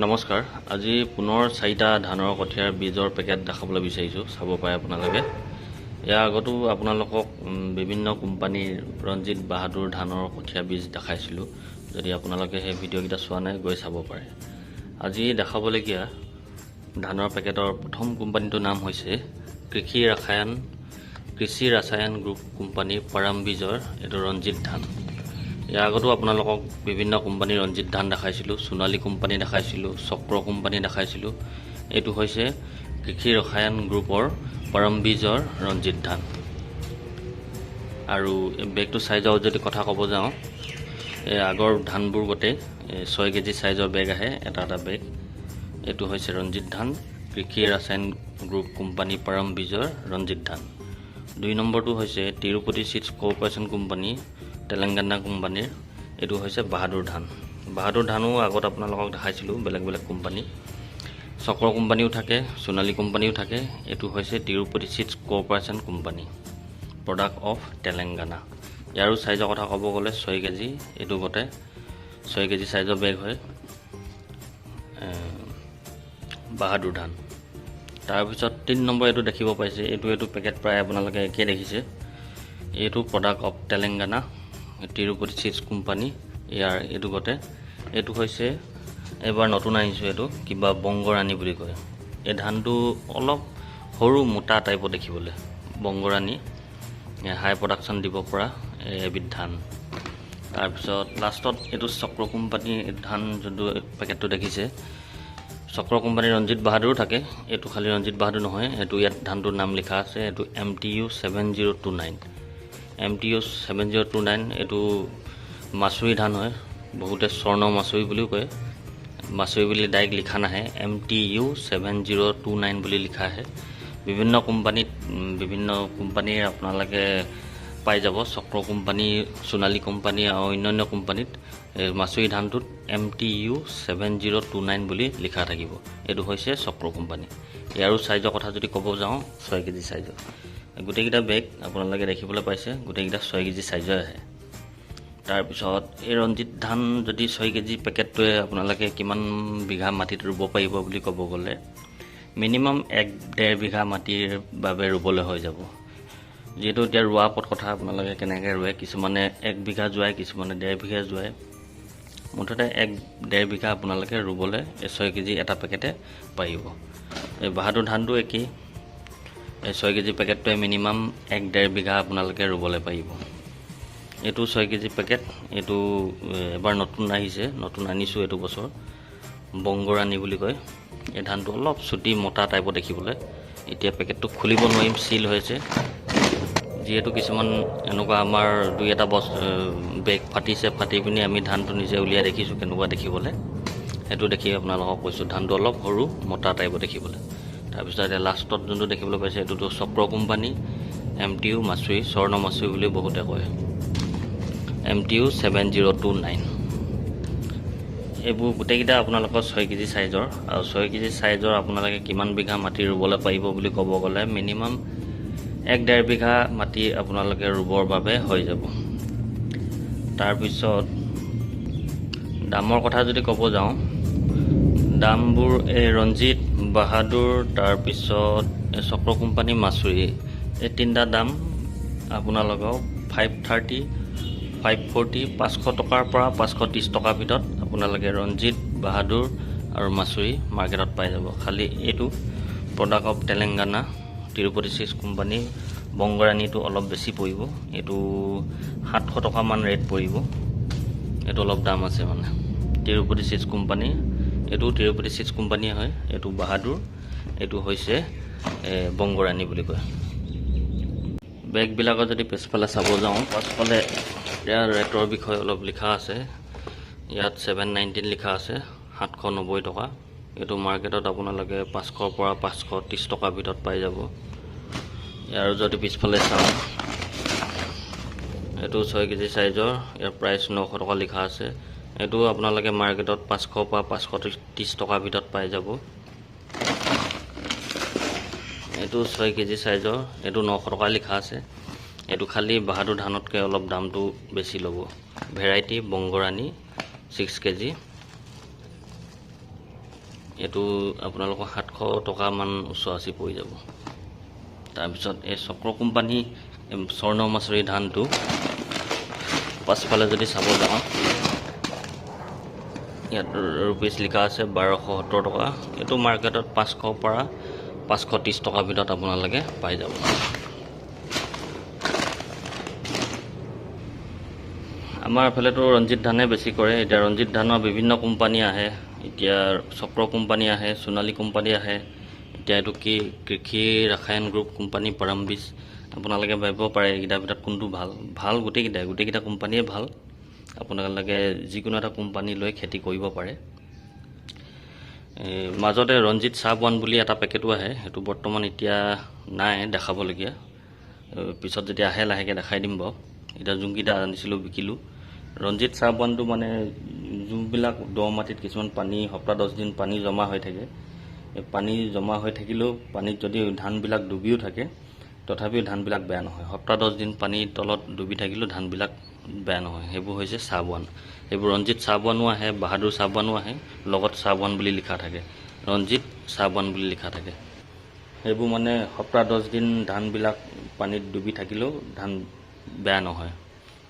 নমস্কাৰ। আজি পুনৰ 4টা ধানৰ কঠিয়াৰ বীজৰ পেকেট দেখাবলৈ বিচাৰিছোঁ, চাব পাৰে আপোনালোকে। ইয়াৰ আগতো আপোনালোকক বিভিন্ন কোম্পানীৰ ৰঞ্জিত বাহাদুৰ ধানৰ কঠীয়া বীজ দেখাইছিলোঁ। যদি আপোনালোকে সেই ভিডিঅ'কেইটা চোৱা নাই, গৈ চাব পাৰে। আজি দেখাবলগীয়া ধানৰ পেকেটৰ প্ৰথম কোম্পানীটোৰ নাম হৈছে কৃষি ৰাসায়ন গ্ৰুপ কোম্পানীৰ পাৰাম বীজৰ এইটো ৰঞ্জিত ধান। ইয়াৰ আগতো আপোনালোকক বিভিন্ন কোম্পানীৰ ৰঞ্জিত ধান দেখাইছিলোঁ, সোণালী কোম্পানী দেখাইছিলোঁ, চক্ৰ কোম্পানী দেখাইছিলোঁ। এইটো হৈছে কৃষি ৰসায়ন গ্ৰুপৰ পাৰাম বীজৰ ৰঞ্জিত ধান। আৰু এই বেগটো চাইজৰ যদি কথা ক'ব যাওঁ, এই আগৰ ধানবোৰ গোটেই 6 কেজি চাইজৰ বেগ আহে, এটা বেগ। এইটো হৈছে ৰঞ্জিত ধান, কৃষি ৰাসায়ন গ্ৰুপ কোম্পানী পাৰাম বীজৰ ৰঞ্জিত ধান। 2 নম্বৰটো হৈছে Tirupati seeds corporation company, Telangana কোম্পানীৰ। এইটো হৈছে বাহাদুৰ ধান। বাহাদুৰ ধানো আগত আপোনালোকক দেখাইছিলোঁ, বেলেগ বেলেগ কোম্পানী। চক্ৰ কোম্পানীও থাকে, সোণালী কোম্পানীও থাকে। এইটো হৈছে Tirupati seeds corporation company, product of Telangana. ইয়াৰো চাইজৰ কথা ক'ব গ'লে 6 কেজি, এইটো গোটেই 6 কেজি চাইজৰ বেগ হয় বাহাদুৰ ধান। তাৰপিছত 3 নম্বৰ এইটো দেখিব পাইছে, এইটো পেকেট প্ৰায় আপোনালোকে একেই দেখিছে। এইটো product of Telangana, Tirupati seeds company. ইয়াৰ এইটো গোটেই এইটো হৈছে এবাৰ নতুন আনিছোঁ, এইটো কিবা বংগৰাণী বুলি কয়। এই ধানটো অলপ সৰু মোটা টাইপৰ দেখিবলৈ, বংগৰাণী। হাই প্ৰডাকশ্যন দিব পৰা এবিধ ধান। তাৰপিছত লাষ্টত এইটো চক্ৰ কোম্পানীৰ ধান, যোনটো পেকেটটো দেখিছে, চক্ৰ কোম্পানীৰ ৰঞ্জিত বাহাদুৰো থাকে। এইটো খালি ৰঞ্জিত বাহাদুৰ নহয়, এইটো ইয়াত ধানটোৰ নাম লিখা আছে, এইটো MTU 7029। MTU 7029 এইটো মাচুৰি ধান হয়। বহুতে স্বৰ্ণ মাচুৰি বুলিও কয়। মাচুৰি বুলি ডাইৰেক্ট লিখা নাহে, MTU 7029 বুলি লিখা আহে। বিভিন্ন কোম্পানীৰ আপোনালোকে পাই যাব। চক্ৰ কোম্পানী, সোণালী কোম্পানী আৰু অন্যান্য কোম্পানীত মাচুৰি ধানটোত MTU 7029 বুলি লিখা থাকিব। এইটো হৈছে চক্ৰ কোম্পানী। ইয়াৰো চাইজৰ কথা যদি ক'ব যাওঁ, 6 কেজি চাইজৰ। গোটেইকেইটা বেগ আপোনালোকে দেখিবলৈ পাইছে, গোটেইকেইটা 6 কেজি চাইজৰ আহে। তাৰপিছত এই ৰঞ্জিত ধান যদি 6 কেজি পেকেটটোৱে আপোনালোকে কিমান বিঘা মাটিত ৰুব পাৰিব বুলি ক'ব গ'লে, মিনিমাম 1-1.5 বিঘা মাটিৰ বাবে ৰুবলৈ হৈ যাব। যিহেতু এতিয়া ৰোৱা ওপৰত কথা, আপোনালোকে কেনেকৈ ৰুৱে। কিছুমানে 1 বিঘা জোৱায়, কিছুমানে 1.5 বিঘা জোৱায়। মুঠতে 1-1.5 বিঘা আপোনালোকে ৰুবলৈ এই 6 কেজি এটা পেকেটে পাৰিব। এই বাহাদুৰ ধানটো একেই, এই 6 কেজি পেকেটটোৱে মিনিমাম 1-1.5 বিঘা আপোনালোকে ৰুবলৈ পাৰিব। এইটো 6 কেজি পেকেট, এইটো এবাৰ নতুন আহিছে, নতুন আনিছোঁ এইটো বছৰ। বংগৰাণী বুলি কয়। এই ধানটো অলপ চুটি মোটা টাইপৰ দেখিবলৈ। এতিয়া পেকেটটো খুলিব নোৱাৰিম, চিল হৈছে। যিহেতু কিছুমান এনেকুৱা আমাৰ 2-এটা বেগ ফাটিছে, ফাটি পিনি আমি ধানটো নিজে উলিয়াই দেখিছোঁ কেনেকুৱা দেখিবলৈ। সেইটো দেখি আপোনালোকক কৈছোঁ, ধানটো অলপ সৰু মোটা টাইপৰ দেখিবলৈ। তাৰপিছত এতিয়া লাষ্টত যোনটো দেখিবলৈ পাইছে, এইটোতো চক্ৰ কোম্পানী, MTU মাচুৰি, স্বৰ্ণ মাচুৰি বুলি বহুতে কয়, MTU 7029। এইবোৰ গোটেইকেইটা আপোনালোকৰ 6 কেজি চাইজৰ। আৰু 6 কেজি চাইজৰ আপোনালোকে কিমান বিঘা মাটি ৰুবলৈ পাৰিব বুলি ক'ব গ'লে, মিনিমাম 1-1.5 বিঘা মাটি আপোনালোকে ৰুবৰ বাবে হৈ যাব। তাৰপিছত দামৰ কথা যদি ক'ব যাওঁ, দামবোৰ এই ৰঞ্জিত, বাহাদুৰ, তাৰপিছত এই চক্ৰ কোম্পানী, মাচুৰি, এই 3টা দাম আপোনালোকক 530, 540, 500 টকাৰ পৰা 530 টকাৰ ভিতৰত আপোনালোকে ৰঞ্জিত, বাহাদুৰ আৰু মাচুৰি মাৰ্কেটত পাই যাব। খালি এইটো product of Telangana, Tirupati seeds company, বংগৰাণীটো অলপ বেছি পৰিব। এইটো 700 টকামান ৰেট পৰিব। এইটো অলপ দাম আছে মানে। তিৰুপতি চিডছ কোম্পানী, এইটো তিৰুপতি চিডছ কোম্পানীয়ে হয়। এইটো বাহাদুৰ, এইটো হৈছে বংগৰাণী বুলি কয়। বেগবিলাকত যদি পিছফালে চাব যাওঁ, পাছফালে ইয়াৰ ৰেটৰ বিষয়ে অলপ লিখা আছে। ইয়াত 719 লিখা আছে, 790 টকা। এইটো মাৰ্কেটত আপোনালোকে 500 পৰা 530 টকাৰ ভিতৰত পাই যাব। ইয়াৰ যদি পিছফালে চাওঁ, এইটো 6 কেজি চাইজৰ, ইয়াৰ প্ৰাইচ 900 টকা লিখা আছে। এইটো আপোনালোকে মাৰ্কেটত 500 পৰা 530 টকাৰ ভিতৰত পাই যাব। এইটো 6 কেজি চাইজৰ, এইটো 900 টকা লিখা আছে। এইটো খালি বাহাদুৰ ধানতকৈ অলপ দামটো বেছি ল'ব। ভেৰাইটি বংগৰাণী 6 কেজি। এইটো আপোনালোকৰ 700 টকামান ওচৰা-ওচৰি পৰি যাব। তাৰপিছত এই চক্ৰ কোম্পানী স্বৰ্ণমাচুৰী ধানটো পাছফালে যদি চাব যাওঁ, ইয়াত ৰুপিজ লিখা আছে 1270 টকা। এইটো মাৰ্কেটত 500 পৰা 530 টকাৰ ভিতৰত আপোনালোকে পাই যাব। আমাৰ এফালেতো ৰঞ্জিত ধানে বেছি কৰে। এতিয়া ৰঞ্জিত ধানৰ বিভিন্ন কোম্পানী আহে, এতিয়া চক্ৰ কোম্পানী আহে, সোণালী কোম্পানী আহে, এতিয়া এইটো কি কৃষি ৰাসায়ন গ্ৰুপ কোম্পানী, পৰামবীজ। আপোনালোকে ভাবিব পাৰে এইকেইটাৰ ভিতৰত কোনটো ভাল গোটেইকেইটা কোম্পানীয়ে ভাল। আপোনালোকে যিকোনো এটা কোম্পানী লৈ খেতি কৰিব পাৰে। মাজতে ৰঞ্জিত চাহ-1 বুলি এটা পেকেটো আহে, সেইটো বৰ্তমান এতিয়া নাই দেখাবলগীয়া। পিছত যেতিয়া আহে লাহেকৈ দেখাই দিম বাৰু। এতিয়া যোনকেইটা আনিছিলোঁ বিকিলোঁ। ৰঞ্জিত চাহ-1টো মানে যোনবিলাক দ মাটিত কিছুমান পানী সপ্তাহ 10 দিন পানী জমা হৈ থাকে, এই পানী জমা হৈ থাকিলেও পানীত যদি ধানবিলাক ডুবিও থাকে তথাপিও ধানবিলাক বেয়া নহয়। সপ্তাহ 10 দিন পানীৰ তলত ডুবি থাকিলেও ধানবিলাক বেয়া নহয়। সেইবোৰ হৈছে চাহ-1। সেইবোৰ ৰঞ্জিত চাহ-1ও আহে, বাহাদুৰ চাহ-1ও আহে, লগত চাহ-1 বুলি লিখা থাকে, ৰঞ্জিত চাহ-1 বুলি লিখা থাকে। সেইবোৰ মানে সপ্তাহ 10 দিন ধানবিলাক পানীত ডুবি থাকিলেও ধান বেয়া নহয়,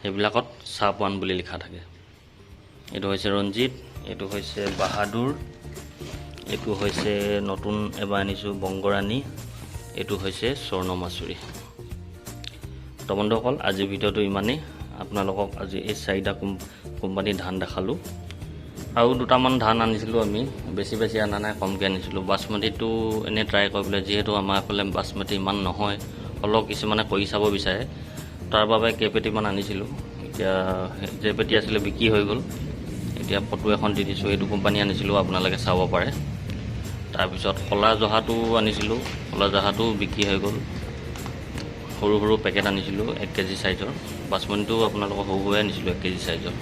সেইবিলাকত চাহ-1 বুলি লিখা থাকে। এইটো হৈছে ৰঞ্জিত, এইটো হৈছে বাহাদুৰ, এইটো হৈছে নতুন এবাৰ আনিছোঁ বংগৰাণী, এইটো হৈছে স্বৰ্ণমাচুৰী। তো বন্ধুসকল, আজিৰ ভিডিঅ'টো ইমানেই। আপোনালোকক আজি এই 4টা কোম্পানীৰ ধান দেখালোঁ। আৰু দুটামান ধান আনিছিলোঁ আমি, বেছি অনা নাই, কমকৈ আনিছিলোঁ। বাচমতিটো এনেই ট্ৰাই কৰিবলৈ, যিহেতু আমাৰ এইফালে বাচমতি ইমান নহয়, অলপ কিছুমানে কৰি চাব বিচাৰে, তাৰ বাবে কেইপেটিমান আনিছিলোঁ। এতিয়া যেইপেটি আছিলে বিক্ৰী হৈ গ'ল। এতিয়া ফটো এখন দি দিছোঁ, এইটো কোম্পানী আনিছিলোঁ, আপোনালোকে চাব পাৰে। তাৰপিছত ক'লা জহাটো আনিছিলোঁ, ক'লা জহাটো বিক্ৰী হৈ গ'ল। সৰু পেকেট আনিছিলোঁ 1 কেজি চাইজৰ। বাচমতিটো আপোনালোকক সৰু আনিছিলোঁ 1 কেজি চাইজৰ।